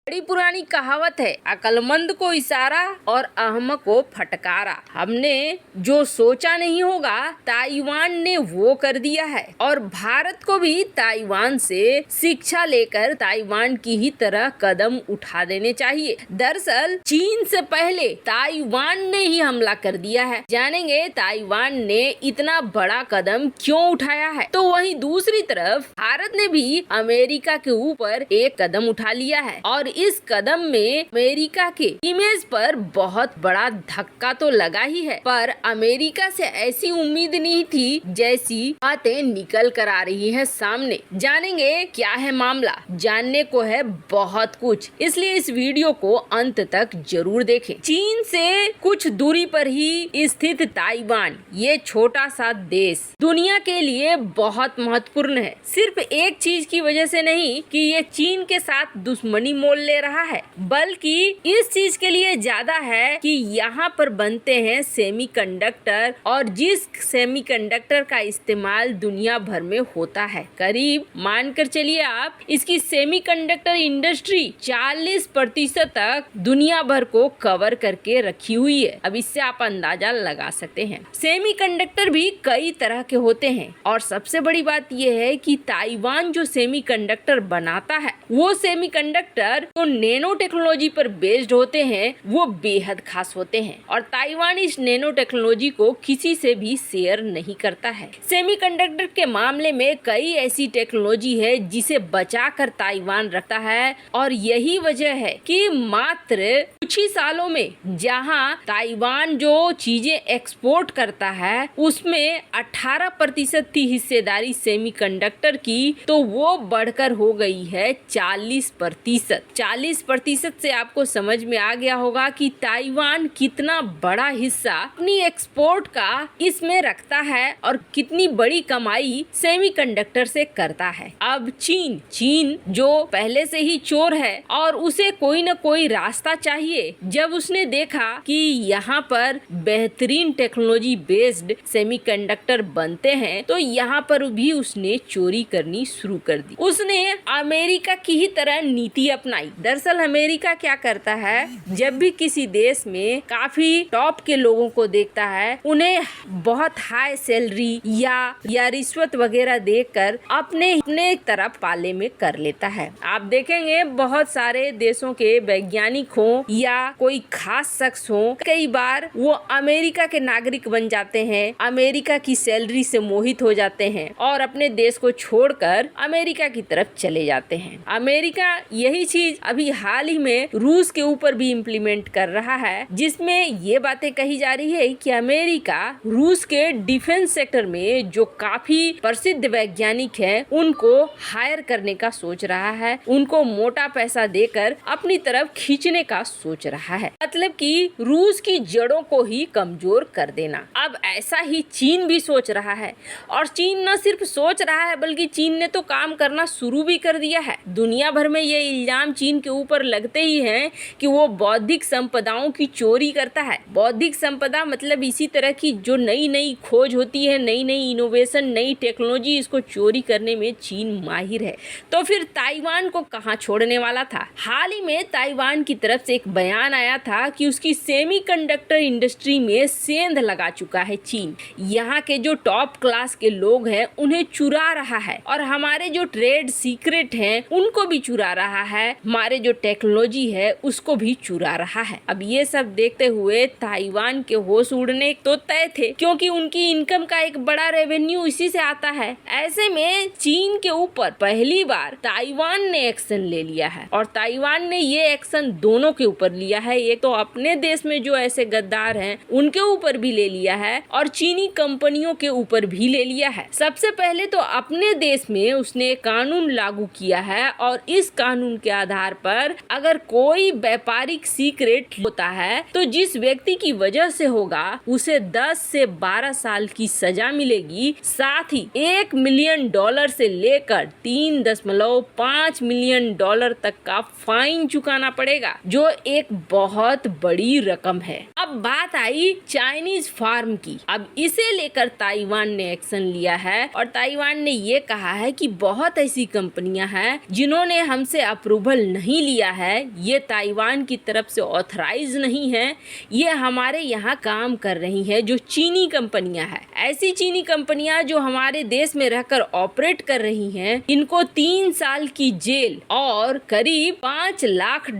बड़ी पुरानी कहावत है, अक्लमंद को इशारा और अहमक को फटकारा। हमने जो सोचा नहीं होगा ताइवान ने वो कर दिया है और भारत को भी ताइवान से शिक्षा लेकर ताइवान की ही तरह कदम उठा देने चाहिए। दरअसल चीन से पहले ताइवान ने ही हमला कर दिया है। जानेंगे ताइवान ने इतना बड़ा कदम क्यों उठाया है। तो वहीं दूसरी तरफ भारत ने भी अमेरिका के ऊपर एक कदम उठा लिया है और इस कदम में अमेरिका के इमेज पर बहुत बड़ा धक्का तो लगा ही है, पर अमेरिका से ऐसी उम्मीद नहीं थी जैसी बातें निकल कर आ रही हैं सामने। जानेंगे क्या है मामला, जानने को है बहुत कुछ, इसलिए इस वीडियो को अंत तक जरूर देखें। चीन से कुछ दूरी पर ही स्थित ताइवान, ये छोटा सा देश दुनिया के लिए बहुत महत्वपूर्ण है। सिर्फ एक चीज की वजह से नहीं कि ये चीन के साथ दुश्मनी मोल ले रहा है, बल्कि इस चीज के लिए ज्यादा है कि यहाँ पर बनते हैं सेमीकंडक्टर और जिस सेमीकंडक्टर का इस्तेमाल दुनिया भर में होता है। करीब मानकर चलिए आप, इसकी सेमीकंडक्टर इंडस्ट्री 40% तक दुनिया भर को कवर करके रखी हुई है। अब इससे आप अंदाजा लगा सकते हैं। सेमीकंडक्टर भी कई तरह के होते हैं और सबसे बड़ी बात यह है कि ताइवान जो सेमीकंडक्टर बनाता है वो सेमीकंडक्टर तो नैनो टेक्नोलॉजी पर बेस्ड होते हैं, वो बेहद खास होते हैं और ताइवान इस नैनो टेक्नोलॉजी को किसी से भी शेयर नहीं करता है। सेमीकंडक्टर के मामले में कई ऐसी टेक्नोलॉजी है जिसे बचाकर ताइवान रखता है और यही वजह है कि मात्र कुछ ही सालों में जहां ताइवान जो चीजें एक्सपोर्ट करता है उसमें 18% थी हिस्सेदारी सेमीकंडक्टर की, तो वो बढ़कर हो गई है 40%। 40% से आपको समझ में आ गया होगा कि ताइवान कितना बड़ा हिस्सा अपनी एक्सपोर्ट का इसमें रखता है और कितनी बड़ी कमाई सेमीकंडक्टर से करता है। अब चीन जो पहले से ही चोर है और उसे कोई न कोई रास्ता चाहिए, जब उसने देखा कि यहाँ पर बेहतरीन टेक्नोलॉजी बेस्ड सेमीकंडक्टर बनते हैं तो यहाँ पर भी उसने चोरी करनी शुरू कर दी। उसने अमेरिका की ही तरह नीति अपनाई। दरअसल अमेरिका क्या करता है, जब भी किसी देश में काफी टॉप के लोगों को देखता है उन्हें बहुत हाई सैलरी या रिश्वत वगैरह देकर अपने तरफ पाले में कर लेता है। आप देखेंगे बहुत सारे देशों के वैज्ञानिक हो या कोई खास शख्स हो, कई बार वो अमेरिका के नागरिक बन जाते हैं, अमेरिका की सैलरी से मोहित हो जाते हैं और अपने देश को छोड़कर अमेरिका की तरफ चले जाते हैं। अमेरिका यही चीज अभी हाल ही में रूस के ऊपर भी इम्प्लीमेंट कर रहा है, जिसमें ये बातें कही जा रही है कि अमेरिका रूस के डिफेंस सेक्टर में जो काफी प्रसिद्ध वैज्ञानिक हैं उनको हायर करने का सोच रहा है, उनको मोटा पैसा देकर अपनी तरफ खींचने का सोच रहा है, मतलब कि रूस की जड़ों को ही कमजोर कर देना। अब ऐसा ही चीन भी सोच रहा है और चीन न सिर्फ सोच रहा है बल्कि चीन ने तो काम करना शुरू भी कर दिया है। दुनिया भर में ये इल्जाम चीन के ऊपर लगते ही हैं कि वो बौद्धिक संपदाओं की चोरी करता है। बौद्धिक संपदा मतलब इसी तरह की जो नई नई खोज होती है, नई नई इनोवेशन, नई टेक्नोलॉजी, इसको चोरी करने में चीन माहिर है। तो फिर ताइवान को कहाँ छोड़ने वाला था। हाल ही में ताइवान की तरफ से एक बयान आया था कि उसकी सेमीकंडक्टर इंडस्ट्री में सेंध लगा चुका है चीन। यहाँ के जो टॉप क्लास के लोग हैं उन्हें चुरा रहा है और हमारे जो ट्रेड सीक्रेट हैं उनको भी चुरा रहा है, हमारे जो टेक्नोलॉजी है उसको भी चुरा रहा है। अब ये सब देखते हुए ताइवान के होश उड़ने तो तय थे, क्योंकि उनकी इनकम का एक बड़ा रेवेन्यू इसी से आता है। ऐसे में चीन के ऊपर पहली बार ताइवान ने एक्शन ले लिया है और ताइवान ने ये एक्शन दोनों के ऊपर लिया है। एक तो अपने देश में जो ऐसे गद्दार हैं उनके ऊपर भी ले लिया है और चीनी कंपनियों के ऊपर भी ले लिया है। सबसे पहले तो अपने देश में उसने कानून लागू किया है और इस कानून के आधार पर अगर कोई व्यापारिक सीक्रेट होता है तो जिस व्यक्ति की वजह से होगा उसे 10 से 12 साल की सजा मिलेगी, साथ ही $1 मिलियन से लेकर $3.5 मिलियन तक का फाइन चुकाना पड़ेगा, जो एक बहुत बड़ी रकम है। अब बात आई चाइनीज फार्म की। अब इसे लेकर ताइवान ने एक्शन लिया है और ताइवान ने ये कहा है कि बहुत ऐसी कंपनियां हैं जिन्होंने हमसे अप्रूवल नहीं लिया है, ये ताइवान की तरफ से ऑथराइज नहीं है, ये हमारे यहाँ काम कर रही हैं, जो चीनी कंपनियां हैं। ऐसी चीनी कंपनियां जो हमारे देश में रहकर ऑपरेट कर रही हैं, इनको 3 साल की जेल और करीब $5 लाख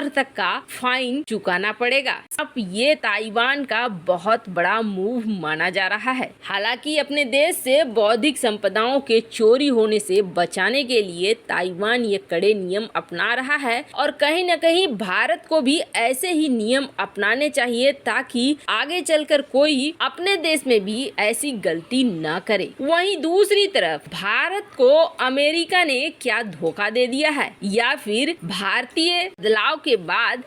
तक का फाइन चुकाना पड़ेगा। अब ये ताइवान का बहुत बड़ा मूव माना जा रहा है। हालांकि अपने देश से बौद्धिक संपदाओं के चोरी होने से बचाने के लिए ताइवान ये कड़े नियम अपना रहा है और कहीं न कहीं भारत को भी ऐसे ही नियम अपनाने चाहिए ताकि आगे चलकर कोई अपने देश में भी ऐसी गलती न करे। वहीं दूसरी तरफ भारत को अमेरिका ने क्या धोखा दे दिया है या फिर भारतीय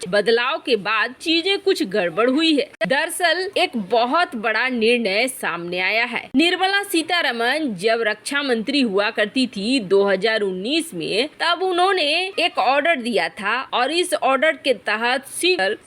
बदलाव के बाद चीजें कुछ गड़बड़ हुई है। दरअसल एक बहुत बड़ा निर्णय सामने आया है। निर्मला सीतारमण जब रक्षा मंत्री हुआ करती थी 2019 में, तब उन्होंने एक ऑर्डर दिया था और इस ऑर्डर के तहत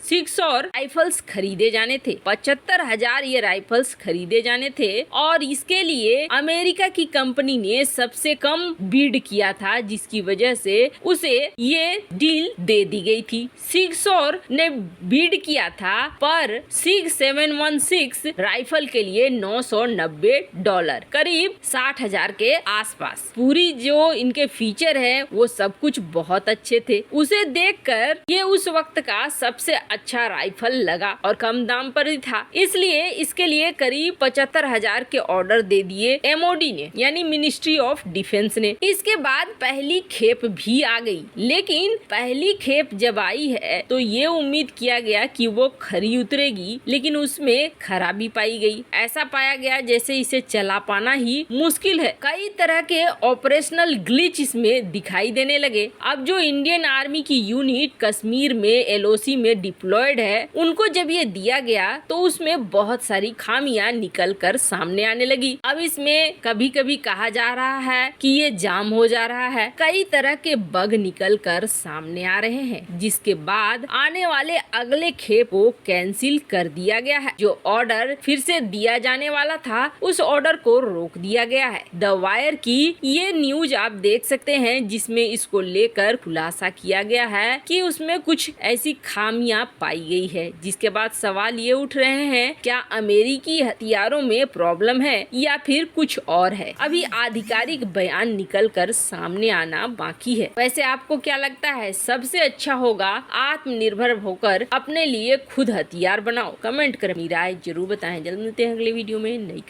6 और राइफल्स खरीदे जाने थे। 75,000 ये राइफल्स खरीदे जाने थे और इसके लिए अमेरिका की कंपनी ने सबसे कम बिड किया था, जिसकी वजह से उसे ये डील दे दी गई थी। 6 और ने बिड किया था पर 6716 राइफल के लिए $990, करीब 60,000 के आसपास। पूरी जो इनके फीचर है वो सब कुछ बहुत अच्छे थे। उसे देखकर ये उस वक्त का सबसे अच्छा राइफल लगा और कम दाम पर ही था, इसलिए इसके लिए करीब 75,000 के ऑर्डर दे दिए MOD ने, यानी मिनिस्ट्री ऑफ डिफेंस ने। इसके बाद पहली खेप भी आ गई, लेकिन पहली खेप जब आई है तो ये उम्मीद किया गया कि वो खरी उतरेगी, लेकिन उसमें खराबी पाई गई। ऐसा पाया गया जैसे इसे चला पाना ही मुश्किल है। कई तरह के ऑपरेशनल ग्लिच इसमें दिखाई देने लगे। अब जो इंडियन आर्मी की यूनिट कश्मीर में LOC में डिप्लॉयड है, उनको जब ये दिया गया तो उसमें बहुत सारी खामियां निकल कर सामने आने लगी। अब इसमें कभी कभी कहा जा रहा है कि ये जाम हो जा रहा है। कई तरह के बग निकल कर सामने आ रहे हैं, जिसके बाद आने वाले अगले खेप को कैंसिल कर दिया गया है। जो ऑर्डर फिर से दिया जाने वाला था, उस ऑर्डर को रोक दिया गया है। द वायर की ये न्यूज आप देख सकते हैं, जिसमें इसको लेकर खुलासा किया गया है कि उसमें कुछ ऐसी खामियां पाई गई है, जिसके बाद सवाल ये उठ रहे हैं क्या अमेरिकी हथियारों में प्रॉब्लम है या फिर कुछ और है। अभी आधिकारिक बयान निकल कर सामने आना बाकी है। वैसे आपको क्या लगता है सबसे अच्छा होगा आत्मनिर्भर होकर अपने लिए खुद हथियार बनाओ? कमेंट कर अपनी राय जरूर बताएं। जल्द मिलते हैं अगले वीडियो में नई